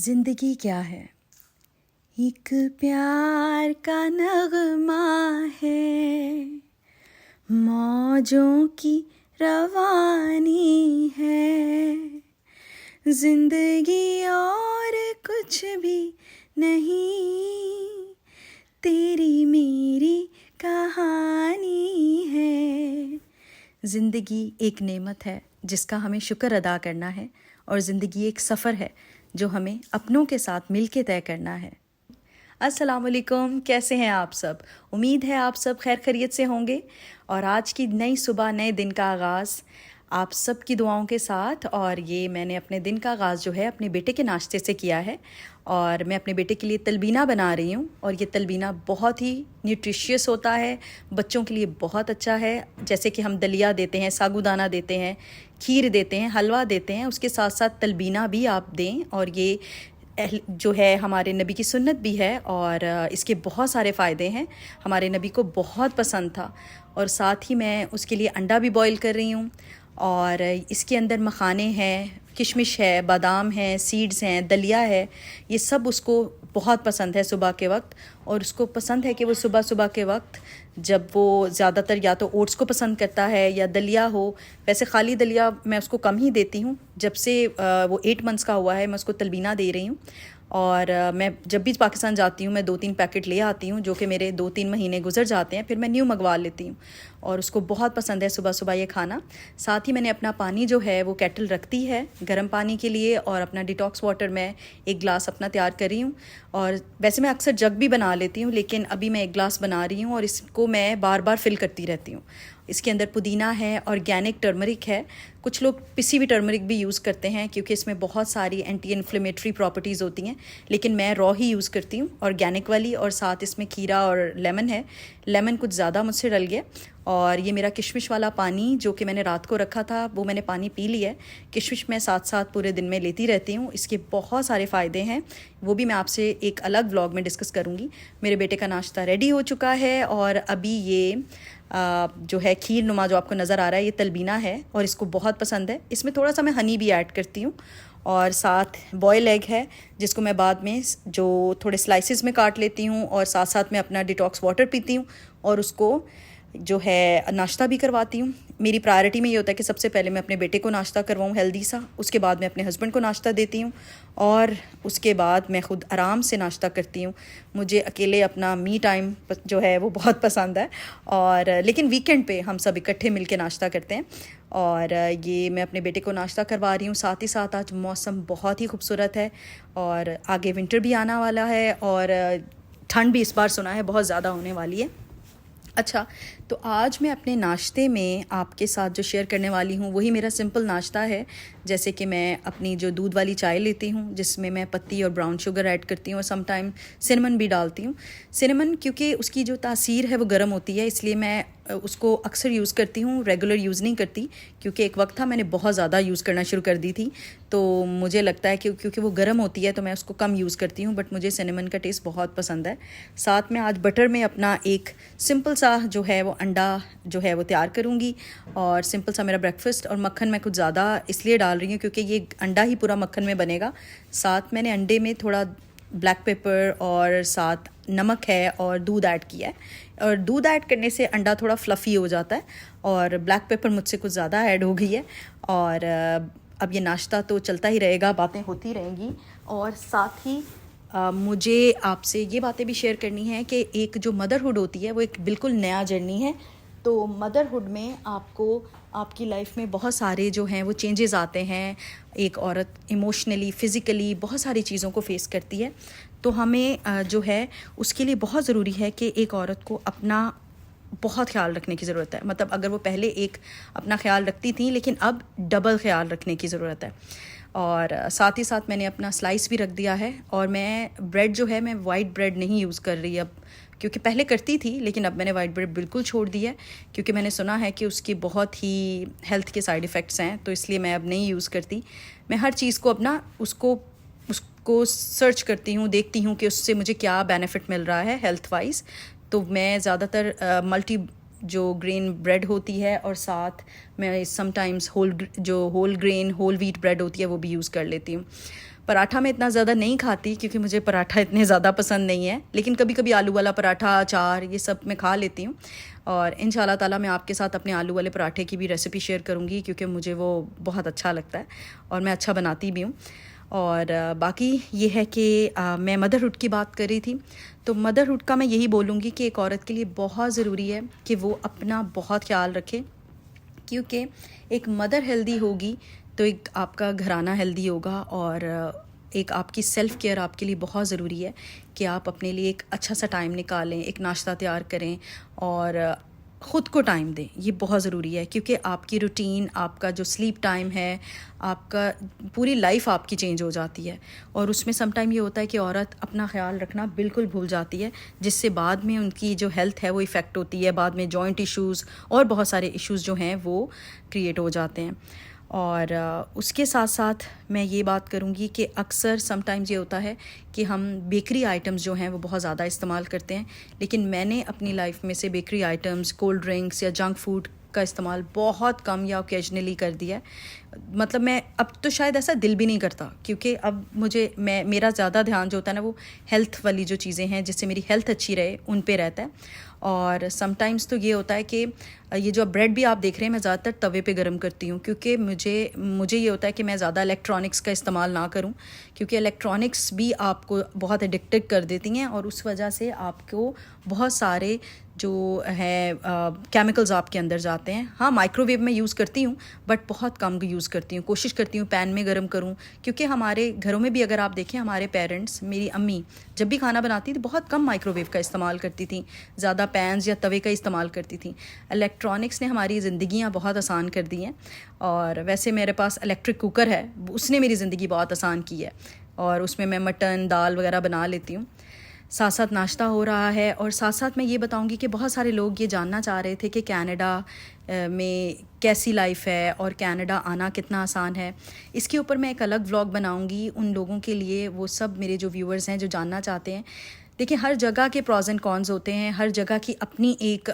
जिंदगी क्या है? एक प्यार का नगमा है, मौजों की रवानी है। जिंदगी और कुछ भी नहीं, तेरी मेरी कहानी है। ज़िंदगी एक नेमत है जिसका हमें शुक्र अदा करना है, और ज़िंदगी एक सफ़र है जो हमें अपनों के साथ मिल के तय करना है। अस्सलामुअलैकुम, कैसे हैं आप सब? उम्मीद है आप सब खैर खैरियत से होंगे। और आज की नई सुबह, नए दिन का आगाज़ आप सब की दुआओं के साथ। और ये मैंने अपने दिन का आगाज़ जो है अपने बेटे के नाश्ते से किया है। और मैं अपने बेटे के लिए तलबीना बना रही हूँ, और ये तलबीना बहुत ही न्यूट्रिशियस होता है, बच्चों के लिए बहुत अच्छा है। जैसे कि हम दलिया देते हैं, सागुदाना देते हैं, खीर देते हैं, हलवा देते हैं, उसके साथ साथ तलबीना भी आप दें। और ये जो है हमारे नबी की सुन्नत भी है, और इसके बहुत सारे फ़ायदे हैं। हमारे नबी को बहुत पसंद था। और साथ ही मैं उसके लिए अंडा भी बॉईल कर रही हूँ, और इसके अंदर मखाने हैं, किशमिश है, बादाम हैं, सीड्स हैं, दलिया है। ये सब उसको बहुत पसंद है सुबह के वक्त। और उसको पसंद है कि वो सुबह सुबह के वक्त, जब वो ज़्यादातर या तो ओट्स को पसंद करता है या दलिया हो। वैसे खाली दलिया मैं उसको कम ही देती हूँ। जब से वो 8 मंथ्स का हुआ है मैं उसको तलबीना दे रही हूँ। और मैं जब भी पाकिस्तान जाती हूँ मैं 2-3 पैकेट ले आती हूँ, जो कि मेरे 2-3 महीने गुजर जाते हैं, फिर मैं न्यू मंगवा लेती हूँ। और उसको बहुत पसंद है सुबह सुबह ये खाना। साथ ही मैंने अपना पानी जो है वो केटल रखती है गर्म पानी के लिए, और अपना डिटॉक्स वाटर मैं 1 गिलास अपना तैयार कर रही हूँ। और वैसे मैं अक्सर जग भी बना लेती हूँ, लेकिन अभी मैं 1 गिलास बना रही हूँ, और इसको मैं बार बार फिल करती रहती हूँ। इसके अंदर पुदीना है, ऑर्गेनिक टर्मरिक है। कुछ लोग पिसी हुई टर्मरिक भी यूज़ करते हैं, क्योंकि इसमें बहुत सारी एंटी इन्फ्लेमेटरी प्रॉपर्टीज़ होती हैं, लेकिन मैं रॉ ही यूज़ करती हूँ, ऑर्गेनिक वाली। और साथ इसमें खीरा और लेमन है। लेमन कुछ ज़्यादा मुझसे डल गया। और ये मेरा किशमिश वाला पानी जो कि मैंने रात को रखा था, वो मैंने पानी पी लिया है। किशमिश मैं साथ साथ पूरे दिन में लेती रहती हूँ। इसके बहुत सारे फ़ायदे हैं, वो भी मैं आपसे एक अलग व्लॉग में डिस्कस करूँगी। मेरे बेटे का नाश्ता रेडी हो चुका है, और अभी ये जो है खीर नुमा जो आपको नज़र आ रहा है, ये तलबीना है, और इसको बहुत पसंद है। इसमें थोड़ा सा मैं हनी भी ऐड करती हूँ। और साथ बॉयल एग है, जिसको मैं बाद में जो थोड़े स्लाइसिस में काट लेती हूँ, और साथ साथ मैं अपना डिटॉक्स वाटर पीती हूँ, और उसको जो है नाश्ता भी करवाती हूँ। मेरी प्रायोरिटी में ये होता है कि सबसे पहले मैं अपने बेटे को नाश्ता करवाऊँ हेल्दी सा, उसके बाद मैं अपने हस्बैंड को नाश्ता देती हूँ, और उसके बाद मैं ख़ुद आराम से नाश्ता करती हूँ। मुझे अकेले अपना मी टाइम जो है वो बहुत पसंद है। और लेकिन वीकेंड पे हम सब इकट्ठे मिल के नाश्ता करते हैं। और ये मैं अपने बेटे को नाश्ता करवा रही हूँ। साथ ही साथ आज मौसम बहुत ही खूबसूरत है, और आगे विंटर भी आना वाला है, और ठंड भी इस बार सुना है बहुत ज़्यादा होने वाली है। अच्छा, तो आज मैं अपने नाश्ते में आपके साथ जो शेयर करने वाली हूँ वही मेरा सिंपल नाश्ता है। जैसे कि मैं अपनी जो दूध वाली चाय लेती हूँ, जिसमें मैं पत्ती और ब्राउन शुगर ऐड करती हूँ, और समटाइम सिनेमन भी डालती हूँ। सिनेमन क्योंकि उसकी जो तासीर है वो गर्म होती है, इसलिए मैं उसको अक्सर यूज़ करती हूँ, रेगुलर यूज़ नहीं करती। क्योंकि एक वक्त था मैंने बहुत ज़्यादा यूज़ करना शुरू कर दी थी, तो मुझे लगता है कि क्योंकि वो गर्म होती है तो मैं उसको कम यूज़ करती हूँ। बट मुझे सिनेमन का टेस्ट बहुत पसंद है। साथ में आज बटर में अपना एक सिंपल सा जो है वो अंडा जो है वो तैयार करूँगी, और सिंपल सा मेरा ब्रेकफास्ट। और मक्खन मैं कुछ ज़्यादा इसलिए डाल रही हूँ क्योंकि ये अंडा ही पूरा मक्खन में बनेगा। साथ मैंने अंडे में थोड़ा ब्लैक पेपर और साथ नमक है और दूध ऐड किया है। और दूध ऐड करने से अंडा थोड़ा फ्लफ़ी हो जाता है, और ब्लैक पेपर मुझसे कुछ ज़्यादा ऐड हो गई है। और अब ये नाश्ता तो चलता ही रहेगा, बातें होती रहेंगी। और साथ ही मुझे आपसे ये बातें भी शेयर करनी है कि एक जो मदरहुड होती है वो एक बिल्कुल नया जर्नी है। तो मदरहुड में आपको आपकी लाइफ में बहुत सारे जो हैं वो चेंजेस आते हैं। एक औरत इमोशनली, फ़िज़िकली बहुत सारी चीज़ों को फेस करती है। तो हमें जो है उसके लिए बहुत ज़रूरी है कि एक औरत को अपना बहुत ख्याल रखने की ज़रूरत है। मतलब अगर वो पहले एक अपना ख्याल रखती थी, लेकिन अब डबल ख्याल रखने की ज़रूरत है। और साथ ही साथ मैंने अपना स्लाइस भी रख दिया है। और मैं ब्रेड जो है मैं वाइट ब्रेड नहीं यूज़ कर रही अब, क्योंकि पहले करती थी, लेकिन अब मैंने वाइट ब्रेड बिल्कुल छोड़ दी है, क्योंकि मैंने सुना है कि उसकी बहुत ही हेल्थ के साइड इफ़ेक्ट्स हैं। तो इसलिए मैं अब नहीं यूज़ करती। मैं हर चीज़ को अपना उसको सर्च करती हूँ, देखती हूँ कि उससे मुझे क्या बेनिफिट मिल रहा है हेल्थ वाइज। तो मैं ज़्यादातर मल्टी जो ग्रेन ब्रेड होती है, और साथ मैं sometimes whole grain whole wheat bread होती है वो भी यूज़ कर लेती हूँ। पराठा मैं इतना ज़्यादा नहीं खाती क्योंकि मुझे पराठा इतने ज़्यादा पसंद नहीं है, लेकिन कभी कभी आलू वाला पराठा, अचार, ये सब मैं खा लेती हूँ। और इंशाल्लाह ताला मैं आपके साथ अपने आलू वाले पराठे की भी रेसिपी शेयर करूँगी क्योंकि मुझे वो बहुत अच्छा लगता है और मैं अच्छा बनाती भी हूँ। और बाकी ये है कि मैं मदरहुड की बात कर रही थी, तो मदरहुड का मैं यही बोलूँगी कि एक औरत के लिए बहुत ज़रूरी है कि वो अपना बहुत ख्याल रखे, क्योंकि एक मदर हेल्दी होगी तो एक आपका घराना हेल्दी होगा। और एक आपकी सेल्फ़ केयर आपके लिए बहुत ज़रूरी है कि आप अपने लिए एक अच्छा सा टाइम निकालें, एक नाश्ता तैयार करें और ख़ुद को टाइम दें। ये बहुत ज़रूरी है क्योंकि आपकी रूटीन, आपका जो स्लीप टाइम है, आपका पूरी लाइफ आपकी चेंज हो जाती है। और उसमें सम टाइम ये होता है कि औरत अपना ख़्याल रखना बिल्कुल भूल जाती है, जिससे बाद में उनकी जो हेल्थ है वो इफ़ेक्ट होती है। बाद में जॉइंट इश्यूज़ और बहुत सारे इश्यूज़ जो हैं वो क्रिएट हो जाते हैं। और उसके साथ साथ मैं ये बात करूँगी कि अक्सर समटाइम्स ये होता है कि हम बेकरी आइटम्स जो हैं वो बहुत ज़्यादा इस्तेमाल करते हैं, लेकिन मैंने अपनी लाइफ में से बेकरी आइटम्स, कोल्ड ड्रिंक्स या जंक फूड का इस्तेमाल बहुत कम या ओकेजनली कर दिया है। मतलब मैं अब तो शायद ऐसा दिल भी नहीं करता, क्योंकि अब मेरा ज़्यादा ध्यान जो होता है ना वो हेल्थ वाली जो चीज़ें हैं जिससे मेरी हेल्थ अच्छी रहे उन पे रहता है। और समटाइम्स तो ये होता है कि ये जो ब्रेड भी आप देख रहे हैं मैं ज़्यादातर तवे पे गर्म करती हूँ, क्योंकि मुझे ये होता है कि मैं ज़्यादा इलेक्ट्रॉनिक्स का इस्तेमाल ना करूँ, क्योंकि इलेक्ट्रॉनिक्स भी आपको बहुत एडिक्टेड कर देती हैं और उस वजह से आपको बहुत सारे जो है केमिकल्स आपके अंदर जाते हैं। हाँ, माइक्रोवेव में यूज़ करती हूँ बट बहुत कम यूज़ करती हूँ, कोशिश करती हूँ पैन में गर्म करूँ, क्योंकि हमारे घरों में भी अगर आप देखें, हमारे पेरेंट्स, मेरी अम्मी जब भी खाना बनाती थी बहुत कम माइक्रोवेव का इस्तेमाल करती थी, ज़्यादा पैन्स या तवे का इस्तेमाल करती थी। इलेक्ट्रॉनिक्स ने हमारी ज़िंदगियाँ बहुत आसान कर दी हैं। और वैसे मेरे पास इलेक्ट्रिक कुकर है, उसने मेरी ज़िंदगी बहुत आसान की है और उसमें मैं मटन, दाल वगैरह बना लेती हूँ। साथ साथ नाश्ता हो रहा है। और साथ साथ मैं ये बताऊंगी कि बहुत सारे लोग ये जानना चाह रहे थे कि कनाडा में कैसी लाइफ है और कनाडा आना कितना आसान है। इसके ऊपर मैं एक अलग व्लॉग बनाऊंगी उन लोगों के लिए, वो सब मेरे जो व्यूअर्स हैं जो जानना चाहते हैं। देखिए, हर जगह के प्रॉज एंड कॉन्स होते हैं, हर जगह की अपनी एक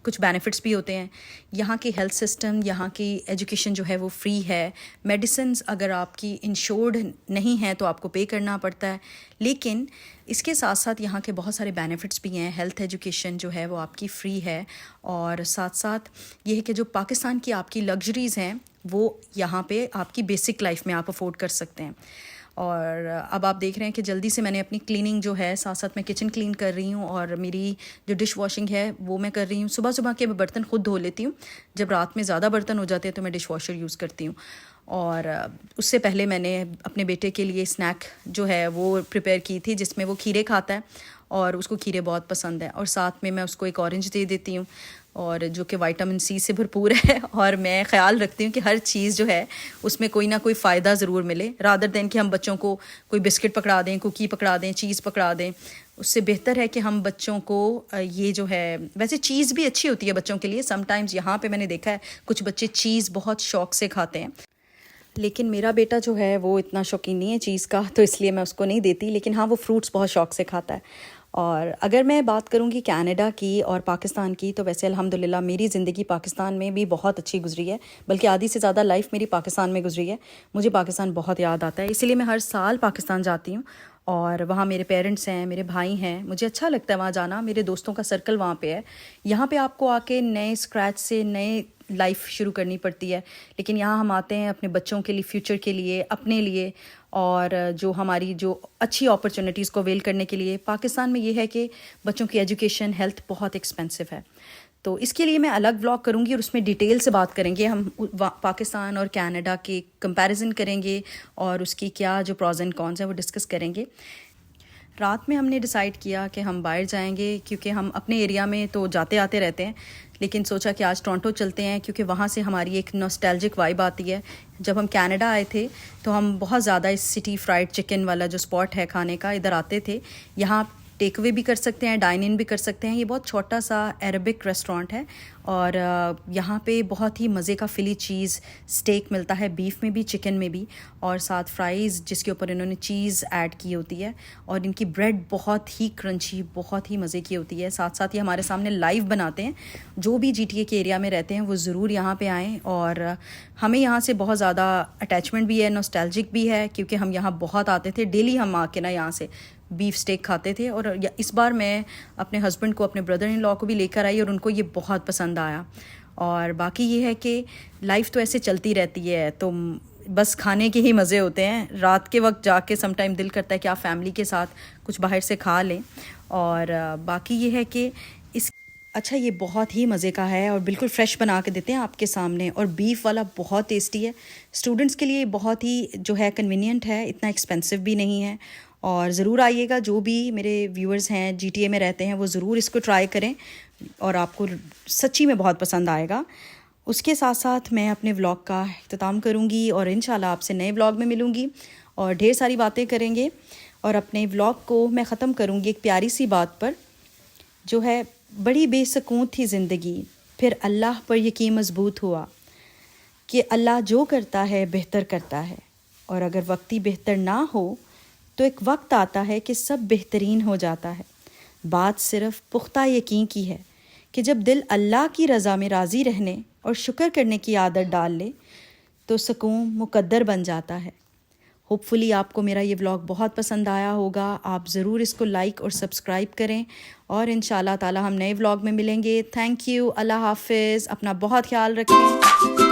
कुछ बेनिफिट्स भी होते हैं। यहाँ की हेल्थ सिस्टम, यहाँ की एजुकेशन जो है वो फ्री है। मेडिसिन्स अगर आपकी इंश्योर्ड नहीं है तो आपको पे करना पड़ता है, लेकिन इसके साथ साथ यहाँ के बहुत सारे बेनिफिट्स भी हैं। हेल्थ एजुकेशन जो है वो आपकी फ्री है। और साथ साथ ये है कि जो पाकिस्तान की आपकी लग्जरीज़ हैं वो यहाँ पे आपकी बेसिक लाइफ में आप अफोर्ड कर सकते हैं। और अब आप देख रहे हैं कि जल्दी से मैंने अपनी क्लीनिंग जो है, साथ साथ मैं किचन क्लीन कर रही हूँ और मेरी जो डिश वॉशिंग है वो मैं कर रही हूँ। सुबह सुबह के मैं बर्तन खुद धो लेती हूँ, जब रात में ज़्यादा बर्तन हो जाते हैं तो मैं डिश वॉशर यूज़ करती हूँ। और उससे पहले मैंने अपने बेटे के लिए स्नैक जो है वो प्रिपेयर की थी, जिसमें वो खीरे खाता है और उसको खीरे बहुत पसंद है। और साथ में मैं उसको एक ऑरेंज दे देती हूँ, और जो कि विटामिन सी से भरपूर है। और मैं ख़्याल रखती हूँ कि हर चीज़ जो है उसमें कोई ना कोई फ़ायदा ज़रूर मिले, रादर देन कि हम बच्चों को कोई बिस्किट पकड़ा दें, कुकी पकड़ा दें, चीज़ पकड़ा दें। उससे बेहतर है कि हम बच्चों को ये जो है, वैसे चीज़ भी अच्छी होती है बच्चों के लिए। समटाइम्स यहाँ पे मैंने देखा है कुछ बच्चे चीज़ बहुत शौक़ से खाते हैं, लेकिन मेरा बेटा जो है वो इतना शौकीन नहीं है चीज़ का, तो इसलिए मैं उसको नहीं देती। लेकिन हाँ, वो फ्रूट्स बहुत शौक़ से खाता है। और अगर मैं बात करूँगी कनाडा की और पाकिस्तान की, तो वैसे अल्हम्दुलिल्लाह मेरी ज़िंदगी पाकिस्तान में भी बहुत अच्छी गुजरी है, बल्कि आधी से ज़्यादा लाइफ मेरी पाकिस्तान में गुजरी है। मुझे पाकिस्तान बहुत याद आता है, इसीलिए मैं हर साल पाकिस्तान जाती हूँ। और वहाँ मेरे पेरेंट्स हैं, मेरे भाई हैं, मुझे अच्छा लगता है वहाँ जाना। मेरे दोस्तों का सर्कल वहाँ पे है। यहाँ पे आपको आके नए स्क्रैच से नए लाइफ शुरू करनी पड़ती है, लेकिन यहाँ हम आते हैं अपने बच्चों के लिए, फ्यूचर के लिए, अपने लिए, और जो हमारी जो अच्छी अपॉर्चुनिटीज़ को अवेल करने के लिए। पाकिस्तान में ये है कि बच्चों की एजुकेशन, हेल्थ बहुत एक्सपेंसिव है, तो इसके लिए मैं अलग व्लॉग करूँगी और उसमें डिटेल से बात करेंगे। हम पाकिस्तान और कनाडा के कंपैरिजन करेंगे और उसकी क्या जो प्रॉज एंड कॉन्स हैं वो डिस्कस करेंगे। रात में हमने डिसाइड किया कि हम बाहर जाएंगे, क्योंकि हम अपने एरिया में तो जाते आते रहते हैं, लेकिन सोचा कि आज टोरंटो चलते हैं, क्योंकि वहाँ से हमारी एक नॉस्टैल्जिक वाइब आती है। जब हम कनाडा आए थे तो हम बहुत ज़्यादा इस सिटी फ्राइड चिकन वाला जो स्पॉट है खाने का, इधर आते थे। यहाँ टेक अवे भी कर सकते हैं, डाइन इन भी कर सकते हैं। ये बहुत छोटा सा अरबिक रेस्टोरेंट है और यहाँ पे बहुत ही मज़े का फ़िली चीज़ स्टेक मिलता है, बीफ में भी चिकन में भी, और साथ फ्राइज़ जिसके ऊपर इन्होंने चीज़ ऐड की होती है। और इनकी ब्रेड बहुत ही क्रंची, बहुत ही मज़े की होती है। साथ साथ ये हमारे सामने लाइव बनाते हैं। जो भी GTA के एरिया में रहते हैं वो ज़रूर यहाँ पे आएँ। और हमें यहाँ से बहुत ज़्यादा अटैचमेंट भी है, नॉस्टैल्जिक भी है, क्योंकि हम यहाँ बहुत आते थे। डेली हम आके ना यहाँ से बीफ स्टेक खाते थे। और इस बार मैं अपने हस्बैंड को, अपने ब्रदर इन लॉ को भी लेकर आई और उनको ये बहुत पसंद आया। और बाकी ये है कि लाइफ तो ऐसे चलती रहती है, तो बस खाने के ही मज़े होते हैं। रात के वक्त जाके सम टाइम दिल करता है कि आप फैमिली के साथ कुछ बाहर से खा लें। और बाकी ये है कि इस अच्छा, ये बहुत ही मज़े का है और बिल्कुल फ़्रेश बना के देते हैं आपके सामने। और बीफ वाला बहुत टेस्टी है। स्टूडेंट्स के लिए बहुत ही जो है कन्वीनियंट है, इतना एक्सपेंसिव भी नहीं है। और ज़रूर आइएगा, जो भी मेरे व्यूअर्स हैं GTA में रहते हैं वो ज़रूर इसको ट्राई करें और आपको सच्ची में बहुत पसंद आएगा। उसके साथ साथ मैं अपने व्लॉग का इख्तिताम करूँगी और इंशाल्लाह आपसे नए व्लॉग में मिलूँगी और ढेर सारी बातें करेंगे। और अपने व्लॉग को मैं ख़त्म करूँगी एक प्यारी सी बात पर, जो है, बड़ी बेसुकून थी ज़िंदगी, फिर अल्लाह पर यकीन मज़बूत हुआ कि अल्लाह जो करता है बेहतर करता है। और अगर वक्ती बेहतर ना हो तो एक वक्त आता है कि सब बेहतरीन हो जाता है। बात सिर्फ़ पुख्ता यकीन की है कि जब दिल अल्लाह की रज़ा में राज़ी रहने और शुक्र करने की आदत डाल ले तो सुकून मुकद्दर बन जाता है। होपफुली आपको मेरा ये व्लॉग बहुत पसंद आया होगा। आप ज़रूर इसको लाइक और सब्सक्राइब करें और इंशाल्लाह ताला हम नए व्लॉग में मिलेंगे। Thank you. अल्लाह हाफ़िज़। अपना बहुत ख्याल रखें।